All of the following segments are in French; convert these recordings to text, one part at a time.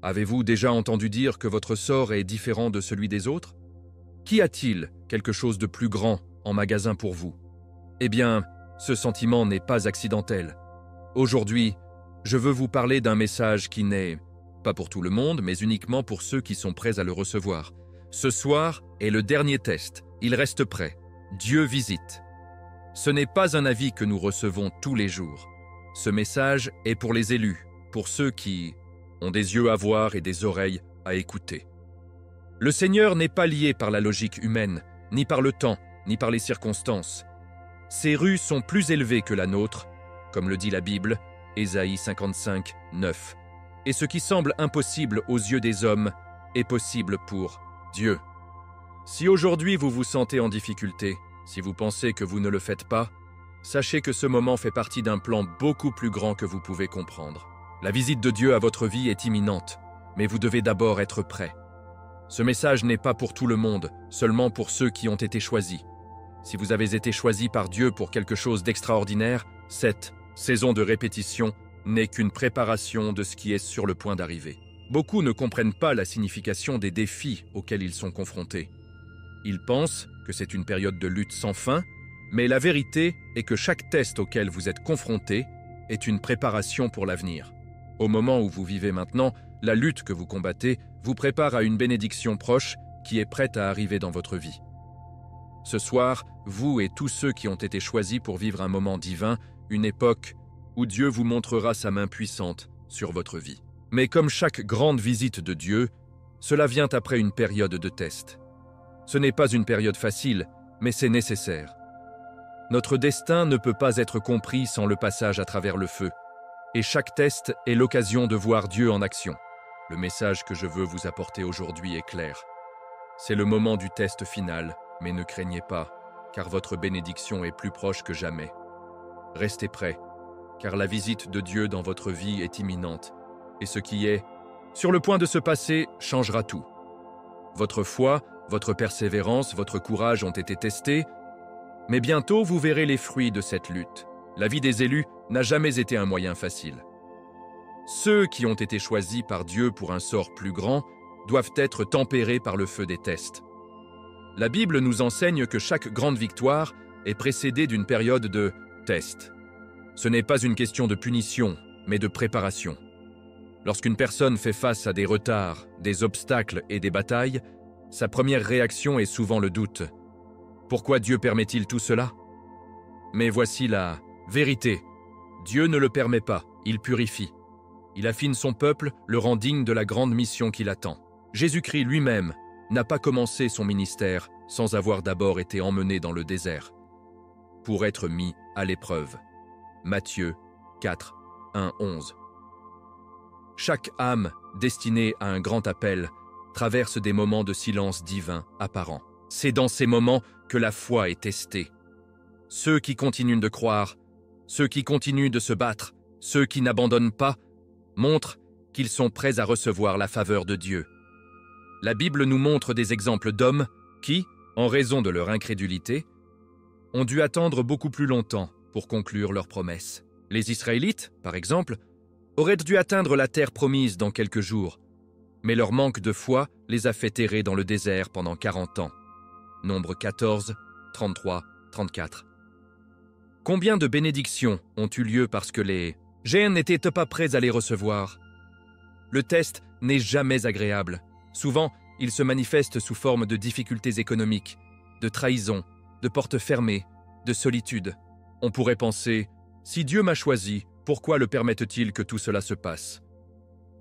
Avez-vous déjà entendu dire que votre sort est différent de celui des autres? Qu'y a-t-il quelque chose de plus grand en magasin pour vous? Eh bien, ce sentiment n'est pas accidentel. Aujourd'hui, je veux vous parler d'un message qui n'est pas pour tout le monde, mais uniquement pour ceux qui sont prêts à le recevoir. Ce soir est le dernier test. Il reste prêt. Dieu visite. Ce n'est pas un avis que nous recevons tous les jours. Ce message est pour les élus, pour ceux qui ont des yeux à voir et des oreilles à écouter. Le Seigneur n'est pas lié par la logique humaine, ni par le temps, ni par les circonstances. Ses rues sont plus élevées que la nôtre, comme le dit la Bible, Ésaïe 55, 9. Et ce qui semble impossible aux yeux des hommes est possible pour Dieu. Si aujourd'hui vous vous sentez en difficulté, si vous pensez que vous ne le faites pas, sachez que ce moment fait partie d'un plan beaucoup plus grand que vous pouvez comprendre. La visite de Dieu à votre vie est imminente, mais vous devez d'abord être prêt. Ce message n'est pas pour tout le monde, seulement pour ceux qui ont été choisis. Si vous avez été choisi par Dieu pour quelque chose d'extraordinaire, cette saison de répétition n'est qu'une préparation de ce qui est sur le point d'arriver. Beaucoup ne comprennent pas la signification des défis auxquels ils sont confrontés. Ils pensent que c'est une période de lutte sans fin, mais la vérité est que chaque test auquel vous êtes confronté est une préparation pour l'avenir. Au moment où vous vivez maintenant, la lutte que vous combattez vous prépare à une bénédiction proche qui est prête à arriver dans votre vie. Ce soir, vous et tous ceux qui ont été choisis pour vivre un moment divin, une époque où Dieu vous montrera sa main puissante sur votre vie. Mais comme chaque grande visite de Dieu, cela vient après une période de test. Ce n'est pas une période facile, mais c'est nécessaire. Notre destin ne peut pas être compris sans le passage à travers le feu. Et chaque test est l'occasion de voir Dieu en action. Le message que je veux vous apporter aujourd'hui est clair. C'est le moment du test final, mais ne craignez pas, car votre bénédiction est plus proche que jamais. Restez prêts, car la visite de Dieu dans votre vie est imminente, et ce qui est sur le point de se passer changera tout. Votre foi, votre persévérance, votre courage ont été testés, mais bientôt vous verrez les fruits de cette lutte. La vie des élus n'a jamais été un moyen facile. Ceux qui ont été choisis par Dieu pour un sort plus grand doivent être tempérés par le feu des tests. La Bible nous enseigne que chaque grande victoire est précédée d'une période de test. Ce n'est pas une question de punition, mais de préparation. Lorsqu'une personne fait face à des retards, des obstacles et des batailles, sa première réaction est souvent le doute. Pourquoi Dieu permet-il tout cela? Mais voici la vérité. Dieu ne le permet pas, il purifie. Il affine son peuple, le rend digne de la grande mission qui l'attend. Jésus-Christ lui-même n'a pas commencé son ministère sans avoir d'abord été emmené dans le désert pour être mis à l'épreuve. Matthieu 4, 1, 11. Chaque âme destinée à un grand appel traverse des moments de silence divin apparent. C'est dans ces moments que la foi est testée. Ceux qui continuent de croire, ceux qui continuent de se battre, ceux qui n'abandonnent pas, montrent qu'ils sont prêts à recevoir la faveur de Dieu. La Bible nous montre des exemples d'hommes qui, en raison de leur incrédulité, ont dû attendre beaucoup plus longtemps pour conclure leurs promesses. Les Israélites, par exemple, auraient dû atteindre la terre promise dans quelques jours, mais leur manque de foi les a fait errer dans le désert pendant 40 ans. Nombre 14, 33, 34. Combien de bénédictions ont eu lieu parce que les géants n'étaient pas prêts à les recevoir? Le test n'est jamais agréable. Souvent, il se manifeste sous forme de difficultés économiques, de trahison, de portes fermées, de solitude. On pourrait penser, si Dieu m'a choisi, pourquoi le permette-t-il que tout cela se passe?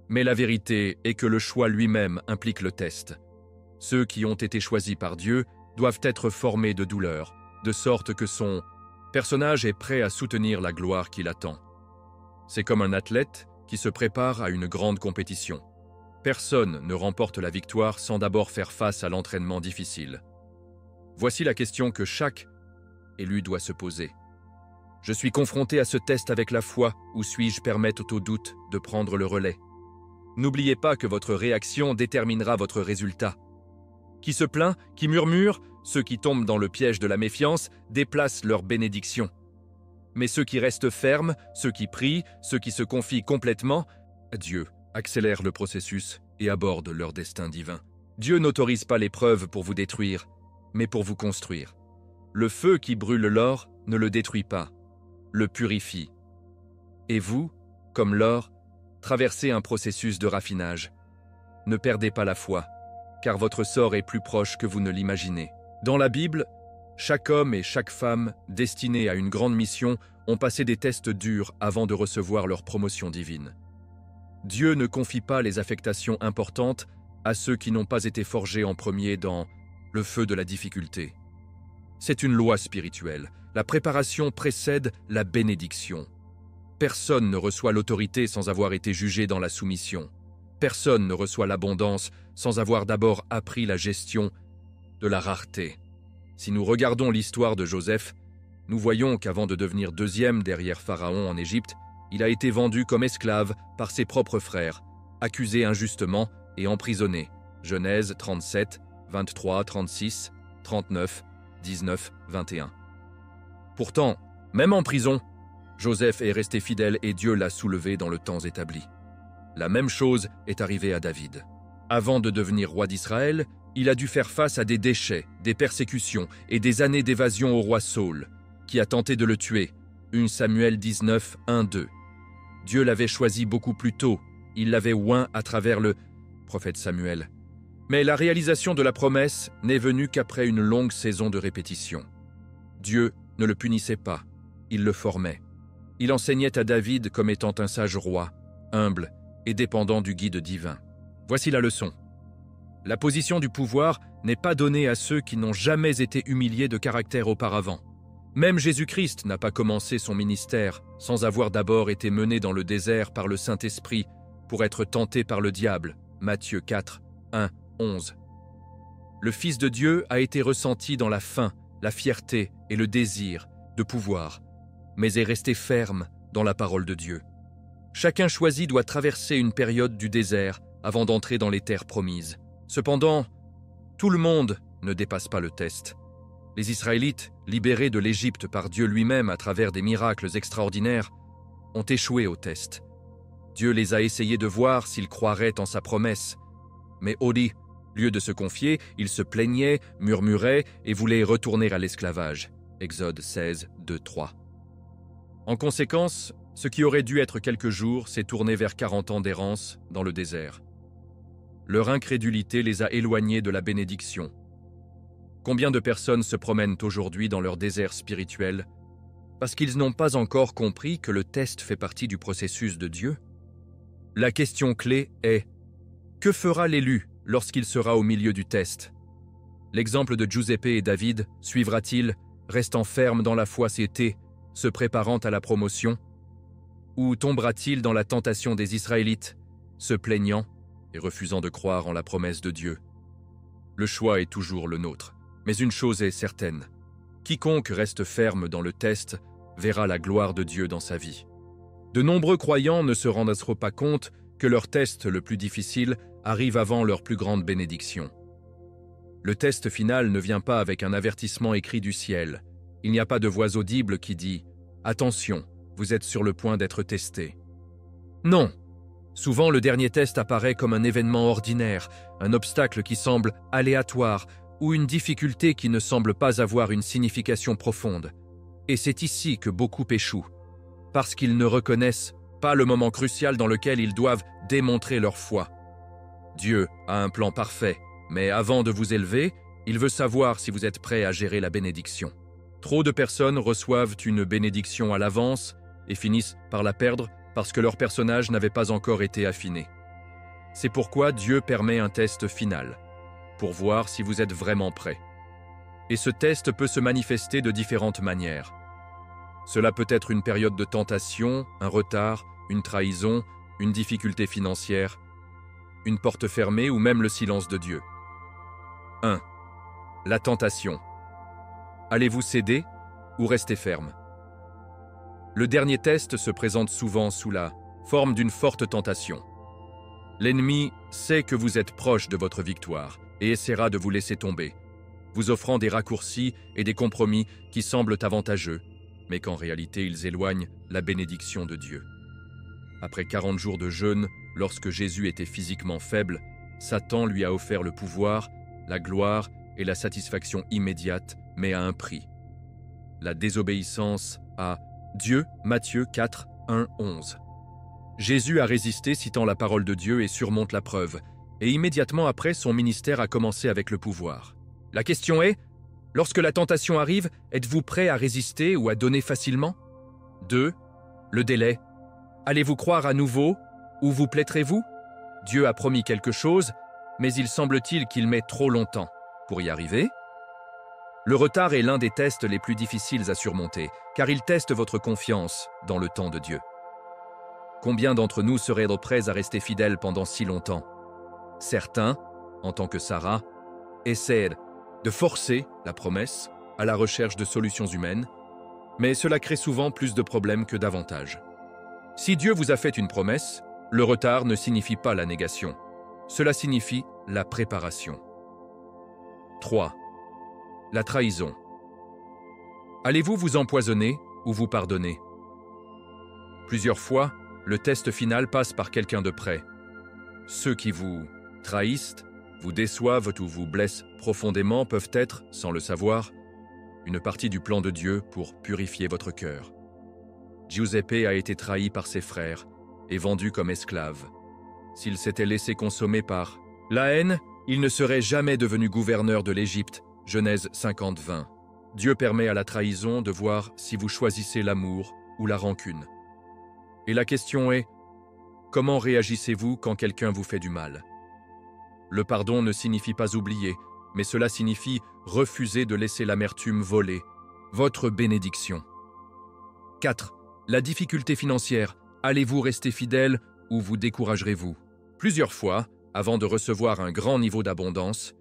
Mais la vérité est que le choix lui-même implique le test. Ceux qui ont été choisis par Dieu doivent être formés de douleur, de sorte que son personnage est prêt à soutenir la gloire qui l'attend. C'est comme un athlète qui se prépare à une grande compétition. Personne ne remporte la victoire sans d'abord faire face à l'entraînement difficile. Voici la question que chaque élu doit se poser. Je suis confronté à ce test avec la foi, ou suis-je permettre au doute de prendre le relais? N'oubliez pas que votre réaction déterminera votre résultat. Qui se plaint, qui murmure, ceux qui tombent dans le piège de la méfiance déplacent leur bénédiction. Mais ceux qui restent fermes, ceux qui prient, ceux qui se confient complètement, Dieu accélèrent le processus et abordent leur destin divin. Dieu n'autorise pas l'épreuve pour vous détruire, mais pour vous construire. Le feu qui brûle l'or ne le détruit pas, le purifie. Et vous, comme l'or, traversez un processus de raffinage. Ne perdez pas la foi, car votre sort est plus proche que vous ne l'imaginez. Dans la Bible, chaque homme et chaque femme destinés à une grande mission ont passé des tests durs avant de recevoir leur promotion divine. Dieu ne confie pas les affectations importantes à ceux qui n'ont pas été forgés en premier dans le feu de la difficulté. C'est une loi spirituelle. La préparation précède la bénédiction. Personne ne reçoit l'autorité sans avoir été jugé dans la soumission. Personne ne reçoit l'abondance sans avoir d'abord appris la gestion de la rareté. Si nous regardons l'histoire de Joseph, nous voyons qu'avant de devenir deuxième derrière Pharaon en Égypte, il a été vendu comme esclave par ses propres frères, accusé injustement et emprisonné. Genèse 37, 23, 36, 39, 19, 21. Pourtant, même en prison, Joseph est resté fidèle et Dieu l'a soulevé dans le temps établi. La même chose est arrivée à David. Avant de devenir roi d'Israël, il a dû faire face à des déchets, des persécutions et des années d'évasion au roi Saül, qui a tenté de le tuer. 1 Samuel 19, 1, 2. Dieu l'avait choisi beaucoup plus tôt, il l'avait oint à travers le prophète Samuel. Mais la réalisation de la promesse n'est venue qu'après une longue saison de répétition. Dieu ne le punissait pas, il le formait. Il enseignait à David comme étant un sage roi, humble et dépendant du guide divin. Voici la leçon. La position du pouvoir n'est pas donnée à ceux qui n'ont jamais été humiliés de caractère auparavant. Même Jésus-Christ n'a pas commencé son ministère sans avoir d'abord été mené dans le désert par le Saint-Esprit pour être tenté par le diable. Matthieu 4, 1, 11. Le Fils de Dieu a été ressenti dans la faim, la fierté et le désir de pouvoir, mais est resté ferme dans la parole de Dieu. Chacun choisi doit traverser une période du désert avant d'entrer dans les terres promises. Cependant, tout le monde ne dépasse pas le test. Les Israélites, libérés de l'Égypte par Dieu lui-même à travers des miracles extraordinaires, ont échoué au test. Dieu les a essayés de voir s'ils croiraient en sa promesse. Mais au lieu de se confier, ils se plaignaient, murmuraient et voulaient retourner à l'esclavage. Exode 16, 2, 3. En conséquence, ce qui aurait dû être quelques jours s'est tourné vers 40 ans d'errance dans le désert. Leur incrédulité les a éloignés de la bénédiction. Combien de personnes se promènent aujourd'hui dans leur désert spirituel parce qu'ils n'ont pas encore compris que le test fait partie du processus de Dieu? La question clé est: que fera l'élu lorsqu'il sera au milieu du test? L'exemple de Giuseppe et David suivra-t-il, restant ferme dans la foi c'était, se préparant à la promotion? Ou tombera-t-il dans la tentation des Israélites, se plaignant et refusant de croire en la promesse de Dieu? Le choix est toujours le nôtre. Mais une chose est certaine, quiconque reste ferme dans le test verra la gloire de Dieu dans sa vie. De nombreux croyants ne se rendent pas compte que leur test le plus difficile arrive avant leur plus grande bénédiction. Le test final ne vient pas avec un avertissement écrit du ciel. Il n'y a pas de voix audible qui dit « Attention, vous êtes sur le point d'être testé ». Non, souvent le dernier test apparaît comme un événement ordinaire, un obstacle qui semble aléatoire, ou une difficulté qui ne semble pas avoir une signification profonde. Et c'est ici que beaucoup échouent, parce qu'ils ne reconnaissent pas le moment crucial dans lequel ils doivent démontrer leur foi. Dieu a un plan parfait, mais avant de vous élever, il veut savoir si vous êtes prêt à gérer la bénédiction. Trop de personnes reçoivent une bénédiction à l'avance et finissent par la perdre parce que leur personnage n'avait pas encore été affiné. C'est pourquoi Dieu permet un test final, pour voir si vous êtes vraiment prêt. Et ce test peut se manifester de différentes manières. Cela peut être une période de tentation, un retard, une trahison, une difficulté financière, une porte fermée ou même le silence de Dieu. 1. La tentation. Allez-vous céder ou rester ferme? Le dernier test se présente souvent sous la forme d'une forte tentation. L'ennemi sait que vous êtes proche de votre victoire et essaiera de vous laisser tomber, vous offrant des raccourcis et des compromis qui semblent avantageux, mais qu'en réalité ils éloignent la bénédiction de Dieu. Après 40 jours de jeûne, lorsque Jésus était physiquement faible, Satan lui a offert le pouvoir, la gloire et la satisfaction immédiate, mais à un prix. La désobéissance à Dieu, Matthieu 4, 1, 11. Jésus a résisté citant la parole de Dieu et surmonte la preuve, et immédiatement après, son ministère a commencé avec le pouvoir. La question est, lorsque la tentation arrive, êtes-vous prêt à résister ou à donner facilement? 2. Le délai. Allez-vous croire à nouveau ou vous plaitrez-vous? Dieu a promis quelque chose, mais il semble-t-il qu'il met trop longtemps pour y arriver. Le retard est l'un des tests les plus difficiles à surmonter, car il teste votre confiance dans le temps de Dieu. Combien d'entre nous seraient prêts à rester fidèles pendant si longtemps? Certains, en tant que Sarah, essaient de forcer la promesse à la recherche de solutions humaines, mais cela crée souvent plus de problèmes que d'avantages. Si Dieu vous a fait une promesse, le retard ne signifie pas la négation. Cela signifie la préparation. 3. La trahison. Allez-vous vous empoisonner ou vous pardonner? Plusieurs fois, le test final passe par quelqu'un de près. Ceux qui vous trahissent, vous déçoivent ou vous blessent profondément peuvent être, sans le savoir, une partie du plan de Dieu pour purifier votre cœur. Giuseppe a été trahi par ses frères et vendu comme esclave. S'il s'était laissé consommer par la haine, il ne serait jamais devenu gouverneur de l'Égypte. Genèse 50, 20. Dieu permet à la trahison de voir si vous choisissez l'amour ou la rancune. Et la question est, comment réagissez-vous quand quelqu'un vous fait du mal? Le pardon ne signifie pas oublier, mais cela signifie refuser de laisser l'amertume voler votre bénédiction. 4. La difficulté financière. Allez-vous rester fidèle ou vous découragerez-vous? Plusieurs fois, avant de recevoir un grand niveau d'abondance,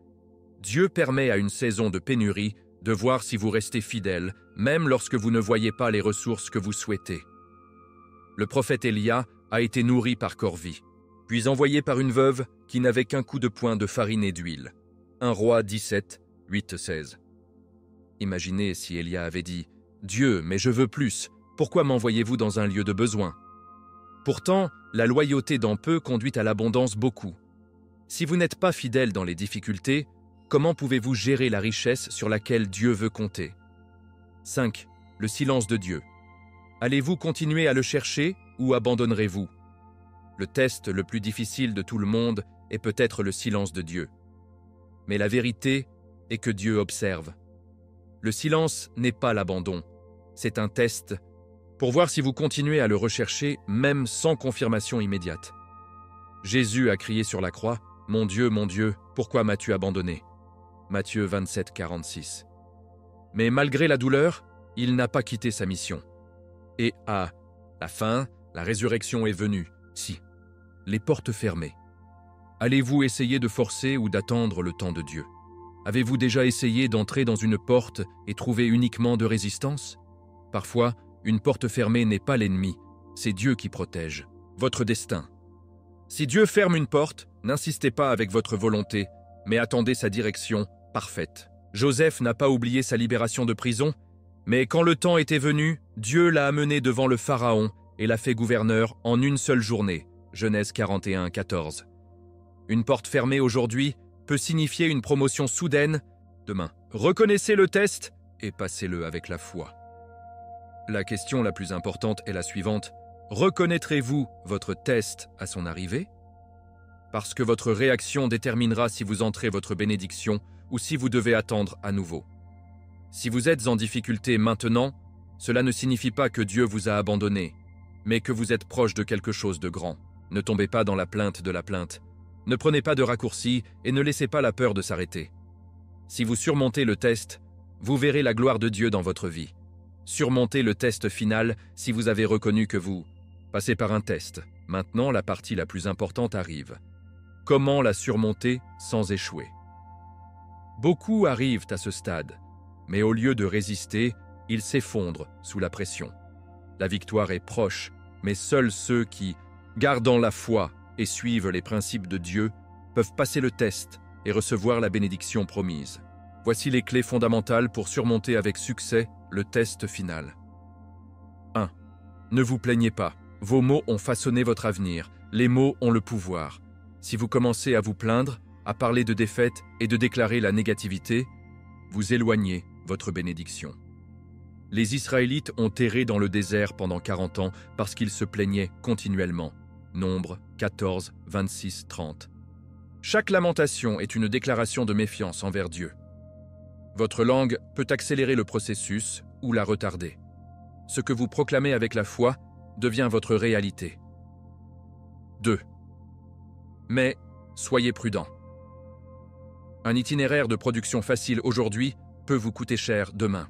Dieu permet à une saison de pénurie de voir si vous restez fidèle, même lorsque vous ne voyez pas les ressources que vous souhaitez. Le prophète Élia a été nourri par corvée, puis envoyé par une veuve qui n'avait qu'un coup de poing de farine et d'huile. 1 Roi 17, 8, 16. Imaginez si Élia avait dit « Dieu, mais je veux plus, pourquoi m'envoyez-vous dans un lieu de besoin ?» Pourtant, la loyauté dans peu conduit à l'abondance beaucoup. Si vous n'êtes pas fidèle dans les difficultés, comment pouvez-vous gérer la richesse sur laquelle Dieu veut compter? 5. Le silence de Dieu. Allez-vous continuer à le chercher ou abandonnerez-vous? Le test le plus difficile de tout le monde est peut-être le silence de Dieu. Mais la vérité est que Dieu observe. Le silence n'est pas l'abandon, c'est un test pour voir si vous continuez à le rechercher même sans confirmation immédiate. Jésus a crié sur la croix « Mon Dieu, pourquoi m'as-tu abandonné ?» Matthieu 27, 46. Mais malgré la douleur, il n'a pas quitté sa mission. Et à la fin, la résurrection est venue, si, les portes fermées. Allez-vous essayer de forcer ou d'attendre le temps de Dieu? Avez-vous déjà essayé d'entrer dans une porte et trouver uniquement de résistance? Parfois, une porte fermée n'est pas l'ennemi, c'est Dieu qui protège votre destin. Si Dieu ferme une porte, n'insistez pas avec votre volonté, mais attendez sa direction parfaite. Joseph n'a pas oublié sa libération de prison, mais quand le temps était venu, Dieu l'a amené devant le Pharaon et l'a fait gouverneur en une seule journée. Genèse 41, 14. Une porte fermée aujourd'hui peut signifier une promotion soudaine demain. Reconnaissez le test et passez-le avec la foi. La question la plus importante est la suivante. Reconnaîtrez-vous votre test à son arrivée? Parce que votre réaction déterminera si vous entrez votre bénédiction ou si vous devez attendre à nouveau. Si vous êtes en difficulté maintenant, cela ne signifie pas que Dieu vous a abandonné, mais que vous êtes proche de quelque chose de grand. Ne tombez pas dans la plainte de la plainte. Ne prenez pas de raccourcis et ne laissez pas la peur de s'arrêter. Si vous surmontez le test, vous verrez la gloire de Dieu dans votre vie. Surmontez le test final si vous avez reconnu que vous passez par un test. Maintenant, la partie la plus importante arrive. Comment la surmonter sans échouer? Beaucoup arrivent à ce stade, mais au lieu de résister, ils s'effondrent sous la pression. La victoire est proche, mais seuls ceux qui, gardant la foi et suivent les principes de Dieu, peuvent passer le test et recevoir la bénédiction promise. Voici les clés fondamentales pour surmonter avec succès le test final. 1. Ne vous plaignez pas. Vos mots ont façonné votre avenir. Les mots ont le pouvoir. Si vous commencez à vous plaindre, à parler de défaite et de déclarer la négativité, vous éloignez votre bénédiction. Les Israélites ont erré dans le désert pendant 40 ans parce qu'ils se plaignaient continuellement. Nombre 14, 26, 30. Chaque lamentation est une déclaration de méfiance envers Dieu. Votre langue peut accélérer le processus ou la retarder. Ce que vous proclamez avec la foi devient votre réalité. 2. Mais soyez prudent. Un itinéraire de production facile aujourd'hui peut vous coûter cher demain.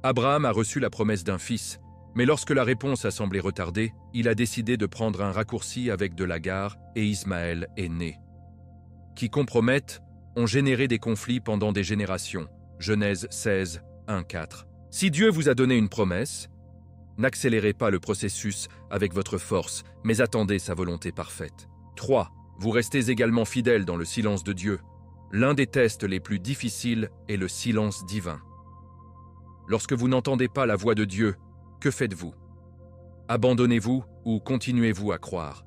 Abraham a reçu la promesse d'un fils, mais lorsque la réponse a semblé retardée, il a décidé de prendre un raccourci avec de l'Agar et Ismaël est né. Qui compromettent ont généré des conflits pendant des générations. Genèse 16, 1, 4. Si Dieu vous a donné une promesse, n'accélérez pas le processus avec votre force, mais attendez sa volonté parfaite. 3. Vous restez également fidèle dans le silence de Dieu. L'un des tests les plus difficiles est le silence divin. Lorsque vous n'entendez pas la voix de Dieu, que faites-vous? Abandonnez-vous ou continuez-vous à croire?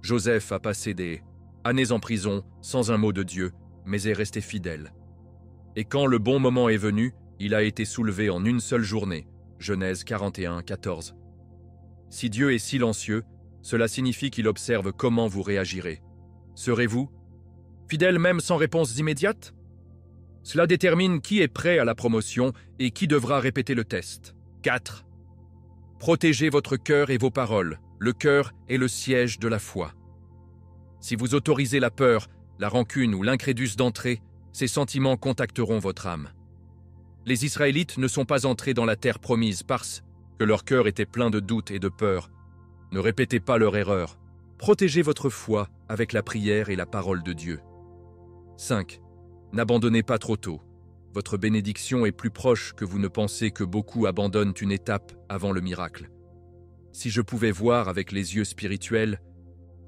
Joseph a passé des années en prison sans un mot de Dieu, mais est resté fidèle. Et quand le bon moment est venu, il a été soulevé en une seule journée. Genèse 41, 14. Si Dieu est silencieux, cela signifie qu'il observe comment vous réagirez. Serez-vous fidèle même sans réponse immédiate? Cela détermine qui est prêt à la promotion et qui devra répéter le test. 4. Protégez votre cœur et vos paroles. Le cœur est le siège de la foi. Si vous autorisez la peur, la rancune ou l'incrédus d'entrer, ces sentiments contacteront votre âme. Les Israélites ne sont pas entrés dans la terre promise parce que leur cœur était plein de doutes et de peur. Ne répétez pas leur erreur. Protégez votre foi avec la prière et la parole de Dieu. 5. N'abandonnez pas trop tôt. Votre bénédiction est plus proche que vous ne pensez que beaucoup abandonnent une étape avant le miracle. Si je pouvais voir avec les yeux spirituels,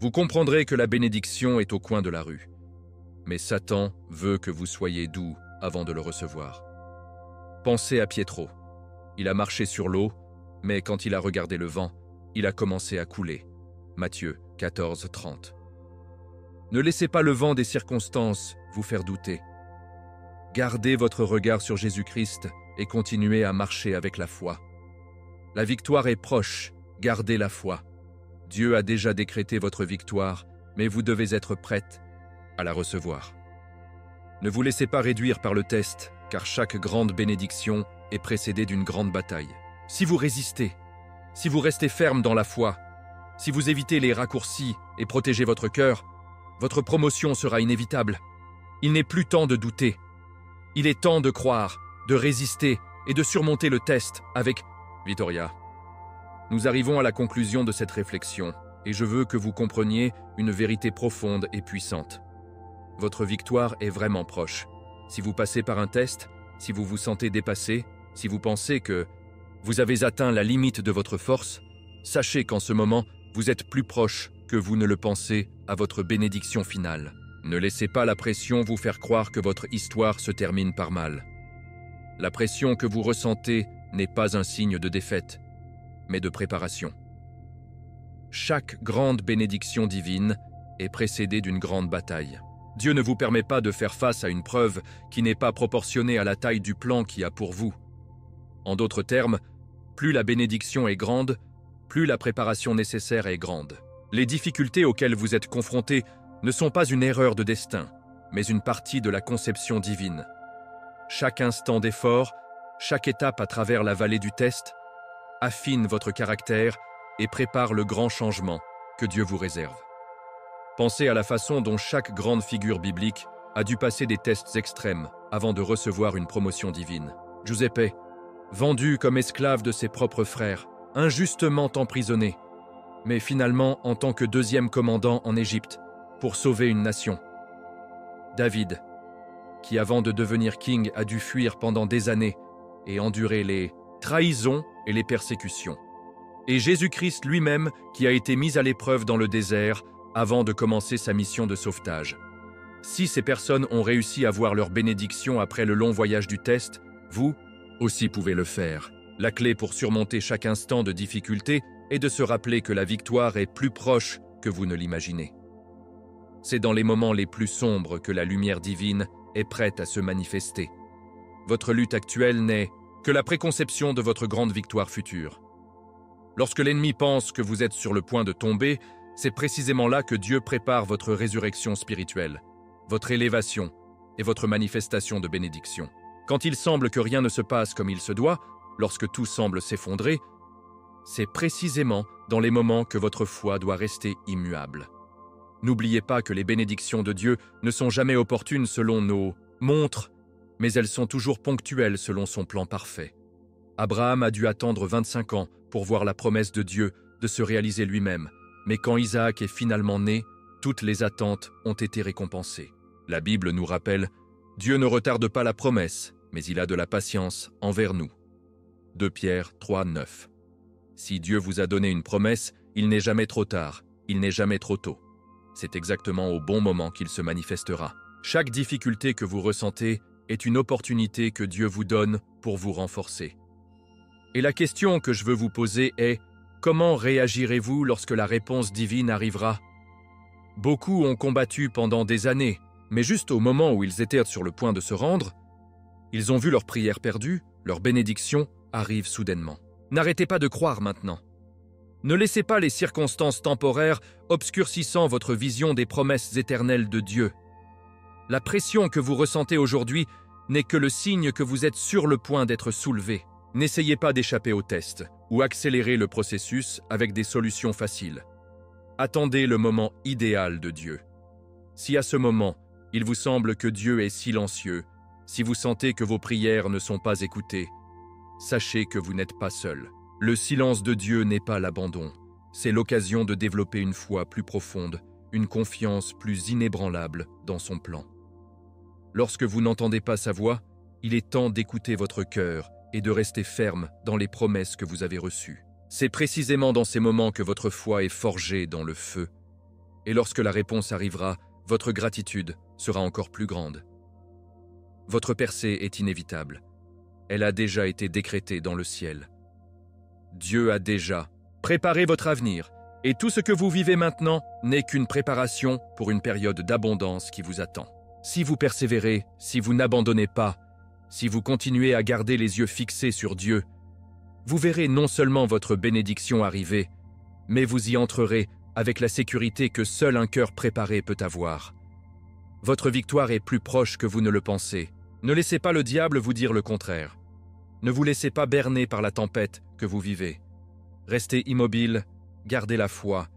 vous comprendrez que la bénédiction est au coin de la rue. Mais Satan veut que vous soyez doux avant de le recevoir. Pensez à Pietro. Il a marché sur l'eau, mais quand il a regardé le vent, il a commencé à couler. Matthieu 14, 30. Ne laissez pas le vent des circonstances vous faire douter. Gardez votre regard sur Jésus-Christ et continuez à marcher avec la foi. La victoire est proche, gardez la foi. Dieu a déjà décrété votre victoire, mais vous devez être prête à la recevoir. Ne vous laissez pas réduire par le test, car chaque grande bénédiction est précédée d'une grande bataille. Si vous résistez, si vous restez ferme dans la foi, si vous évitez les raccourcis et protégez votre cœur, votre promotion sera inévitable. Il n'est plus temps de douter. Il est temps de croire, de résister et de surmonter le test avec Victoria. Nous arrivons à la conclusion de cette réflexion et je veux que vous compreniez une vérité profonde et puissante. Votre victoire est vraiment proche. Si vous passez par un test, si vous vous sentez dépassé, si vous pensez que vous avez atteint la limite de votre force, sachez qu'en ce moment, vous êtes plus proche que vous ne le pensez à votre bénédiction finale. Ne laissez pas la pression vous faire croire que votre histoire se termine par mal. La pression que vous ressentez n'est pas un signe de défaite, mais de préparation. Chaque grande bénédiction divine est précédée d'une grande bataille. Dieu ne vous permet pas de faire face à une preuve qui n'est pas proportionnée à la taille du plan qu'il a pour vous. En d'autres termes, plus la bénédiction est grande, plus la préparation nécessaire est grande. Les difficultés auxquelles vous êtes confrontés ne sont pas une erreur de destin, mais une partie de la conception divine. Chaque instant d'effort, chaque étape à travers la vallée du test, affine votre caractère et prépare le grand changement que Dieu vous réserve. Pensez à la façon dont chaque grande figure biblique a dû passer des tests extrêmes avant de recevoir une promotion divine. Giuseppe, vendu comme esclave de ses propres frères, injustement emprisonné, mais finalement en tant que deuxième commandant en Égypte pour sauver une nation. David, qui avant de devenir king a dû fuir pendant des années et endurer les trahisons et les persécutions. Et Jésus-Christ lui-même qui a été mis à l'épreuve dans le désert avant de commencer sa mission de sauvetage. Si ces personnes ont réussi à voir leur bénédiction après le long voyage du test, vous aussi pouvez le faire. La clé pour surmonter chaque instant de difficulté est de se rappeler que la victoire est plus proche que vous ne l'imaginez. C'est dans les moments les plus sombres que la lumière divine est prête à se manifester. Votre lutte actuelle n'est que la préconception de votre grande victoire future. Lorsque l'ennemi pense que vous êtes sur le point de tomber, c'est précisément là que Dieu prépare votre résurrection spirituelle, votre élévation et votre manifestation de bénédiction. Quand il semble que rien ne se passe comme il se doit, lorsque tout semble s'effondrer, c'est précisément dans les moments que votre foi doit rester immuable. N'oubliez pas que les bénédictions de Dieu ne sont jamais opportunes selon nos montres, mais elles sont toujours ponctuelles selon son plan parfait. Abraham a dû attendre 25 ans pour voir la promesse de Dieu de se réaliser lui-même, mais quand Isaac est finalement né, toutes les attentes ont été récompensées. La Bible nous rappelle « Dieu ne retarde pas la promesse, mais il a de la patience envers nous. » 2 Pierre 3, 9. Si Dieu vous a donné une promesse, il n'est jamais trop tard, il n'est jamais trop tôt. C'est exactement au bon moment qu'il se manifestera. Chaque difficulté que vous ressentez est une opportunité que Dieu vous donne pour vous renforcer. Et la question que je veux vous poser est « Comment réagirez-vous lorsque la réponse divine arrivera ?» Beaucoup ont combattu pendant des années, mais juste au moment où ils étaient sur le point de se rendre, ils ont vu leur prière perdue, leur bénédiction arrive soudainement. N'arrêtez pas de croire maintenant. Ne laissez pas les circonstances temporaires obscurcissant votre vision des promesses éternelles de Dieu. La pression que vous ressentez aujourd'hui n'est que le signe que vous êtes sur le point d'être soulevé. N'essayez pas d'échapper au test ou accélérer le processus avec des solutions faciles. Attendez le moment idéal de Dieu. Si à ce moment, il vous semble que Dieu est silencieux, si vous sentez que vos prières ne sont pas écoutées, sachez que vous n'êtes pas seul. Le silence de Dieu n'est pas l'abandon. C'est l'occasion de développer une foi plus profonde, une confiance plus inébranlable dans son plan. Lorsque vous n'entendez pas sa voix, il est temps d'écouter votre cœur et de rester ferme dans les promesses que vous avez reçues. C'est précisément dans ces moments que votre foi est forgée dans le feu. Et lorsque la réponse arrivera, votre gratitude sera encore plus grande. Votre percée est inévitable. Elle a déjà été décrétée dans le ciel. Dieu a déjà préparé votre avenir, et tout ce que vous vivez maintenant n'est qu'une préparation pour une période d'abondance qui vous attend. Si vous persévérez, si vous n'abandonnez pas, si vous continuez à garder les yeux fixés sur Dieu, vous verrez non seulement votre bénédiction arriver, mais vous y entrerez avec la sécurité que seul un cœur préparé peut avoir. Votre victoire est plus proche que vous ne le pensez. Ne laissez pas le diable vous dire le contraire. Ne vous laissez pas berner par la tempête que vous vivez. Restez immobile, gardez la foi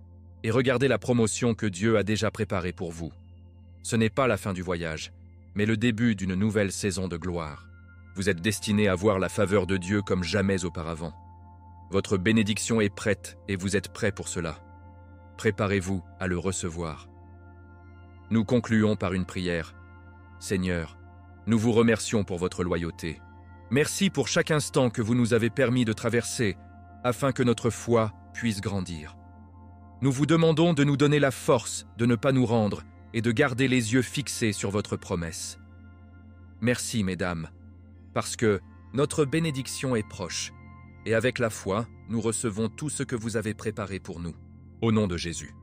et regardez la promotion que Dieu a déjà préparée pour vous. Ce n'est pas la fin du voyage, mais le début d'une nouvelle saison de gloire. Vous êtes destiné à voir la faveur de Dieu comme jamais auparavant. Votre bénédiction est prête et vous êtes prêt pour cela. Préparez-vous à le recevoir. Nous concluons par une prière. Seigneur, nous vous remercions pour votre loyauté. Merci pour chaque instant que vous nous avez permis de traverser afin que notre foi puisse grandir. Nous vous demandons de nous donner la force de ne pas nous rendre et de garder les yeux fixés sur votre promesse. Merci, mesdames, parce que notre bénédiction est proche et avec la foi, nous recevons tout ce que vous avez préparé pour nous. Au nom de Jésus.